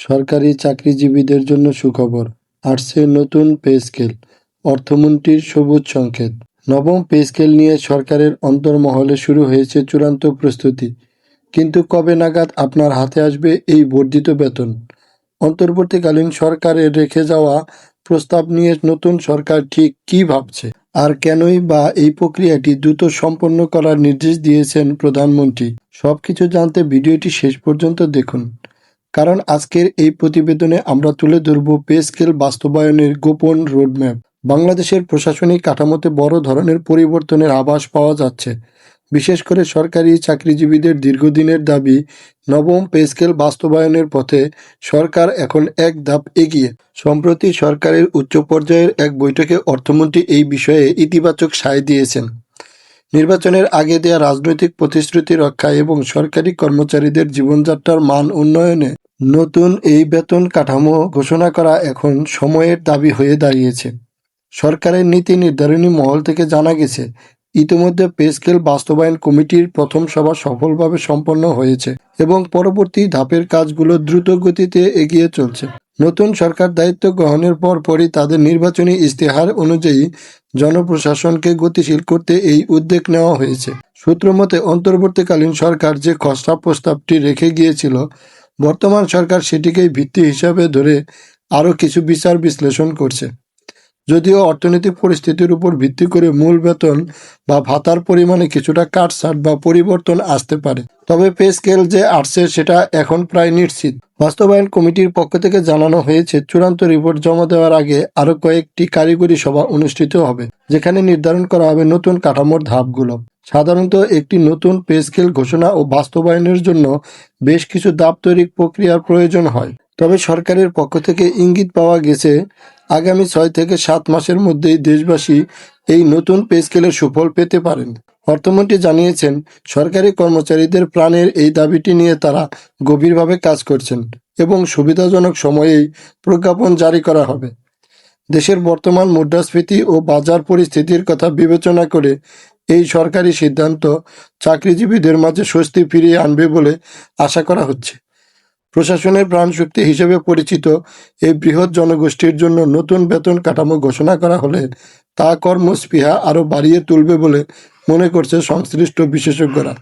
সরকারি চাকরিজীবীদের জন্য সুখবর, আসছে নতুন পে স্কেল, অর্থমন্ত্রীর সবুজ সংকেত। নবম পে স্কেল নিয়ে সরকারের অন্তর্মহলে শুরু হয়েছে চূড়ান্ত প্রস্তুতি। কিন্তু কবে নাগাদ আপনার হাতে আসবে এই বর্ধিত বেতন? অন্তর্বর্তীকালীন সরকারের রেখে যাওয়া প্রস্তাব নিয়ে নতুন সরকার ঠিক কী ভাবছে, আর কেনই বা এই প্রক্রিয়াটি দ্রুত সম্পন্ন করার নির্দেশ দিয়েছেন প্রধানমন্ত্রী? সবকিছু জানতে ভিডিওটি শেষ পর্যন্ত দেখুন, কারণ আজকের এই প্রতিবেদনে আমরা তুলে ধরব পে স্কেল বাস্তবায়নের গোপন রোডম্যাপ। বাংলাদেশের প্রশাসনিক কাঠামোতে বড় ধরনের পরিবর্তনের আভাস পাওয়া যাচ্ছে। বিশেষ করে সরকারি চাকরিজীবীদের দীর্ঘদিনের দাবি নবম পে স্কেল বাস্তবায়নের পথে সরকার এখন এক ধাপ এগিয়ে। সম্প্রতি সরকারের উচ্চ পর্যায়ের এক বৈঠকে অর্থমন্ত্রী এই বিষয়ে ইতিবাচক সায় দিয়েছেন। নির্বাচনের আগে দেয়া রাজনৈতিক প্রতিশ্রুতি রক্ষা এবং সরকারি কর্মচারীদের জীবনযাত্রার মান উন্নয়নে নতুন এই বেতন কাঠামো ঘোষণা করা এখন সময়ের দাবি হয়ে দাঁড়িয়েছে। সরকারের নীতি নির্ধারণী মহল থেকে জানা গেছে, ইতিমধ্যে পে স্কেল বাস্তবায়ন কমিটির প্রথম সভা সফলভাবে সম্পন্ন হয়েছে এবং পরবর্তী ধাপের কাজগুলো দ্রুত গতিতে এগিয়ে চলছে। নতুন সরকার দায়িত্ব গ্রহণের পরপরই তাদের নির্বাচনী ইশতেহার অনুযায়ী জনপ্রশাসনকে গতিশীল করতে এই উদ্যোগ নেওয়া হয়েছে। সূত্র মতে, অন্তর্বর্তীকালীন সরকার যে খসড়া প্রস্তাবটি রেখে গিয়েছিল, বর্তমান সরকার সেটিকেই ভিত্তি হিসাবে ধরে আরও কিছু বিচার বিশ্লেষণ করছে। যদিও অর্থনৈতিক পরিস্থিতির উপর ভিত্তি করে মূল বেতন বা ভাতার পরিমাণে কিছুটা কাটছাঁট বা পরিবর্তন আসতে পারে, তবে পে স্কেল যে আসছে সেটা এখন প্রায় নিশ্চিত। বাস্তবায়ন কমিটির পক্ষ থেকে জানানো হয়েছে, চূড়ান্ত রিপোর্ট জমা দেওয়ার আগে আরও কয়েকটি কারিগরি সভা অনুষ্ঠিত হবে, যেখানে নির্ধারণ করা হবে নতুন কাঠামোর ধাপগুলো। সাধারণত একটি নতুন পে স্কেল ঘোষণা ও বাস্তবায়নের জন্য বেশ কিছু দাপ্তরিক প্রক্রিয়ার প্রয়োজন হয়। তবে সরকারের পক্ষ থেকে ইঙ্গিত পাওয়া গেছে, আগামী 6 থেকে 7 মাসের মধ্যেই দেশবাসী এই নতুন পে স্কেলের সুফল পেতে পারেন। অর্থমন্ত্রী জানিয়েছেন, সরকারি কর্মচারীদের প্রাণের এই দাবিটি নিয়ে তারা গভীরভাবে কাজ করছেন এবং সুবিধাজনক সময়েই প্রজ্ঞাপন জারি করা হবে। দেশের বর্তমান মুদ্রাস্ফীতি ও বাজার পরিস্থিতির কথা বিবেচনা করে এই সরকারি সিদ্ধান্ত চাকরিজীবীদের মাঝে স্বস্তি ফিরিয়ে আনবে বলে আশা করা হচ্ছে। প্রশাসনের প্রাণশক্তি হিসেবে পরিচিত এই বৃহৎ জনগোষ্ঠীর জন্য নতুন বেতন কাঠামো ঘোষণা করা হলে তা কর্মস্পৃহা আরও বাড়িয়ে তুলবে বলে মনে করছে সংশ্লিষ্ট বিশেষজ্ঞরা।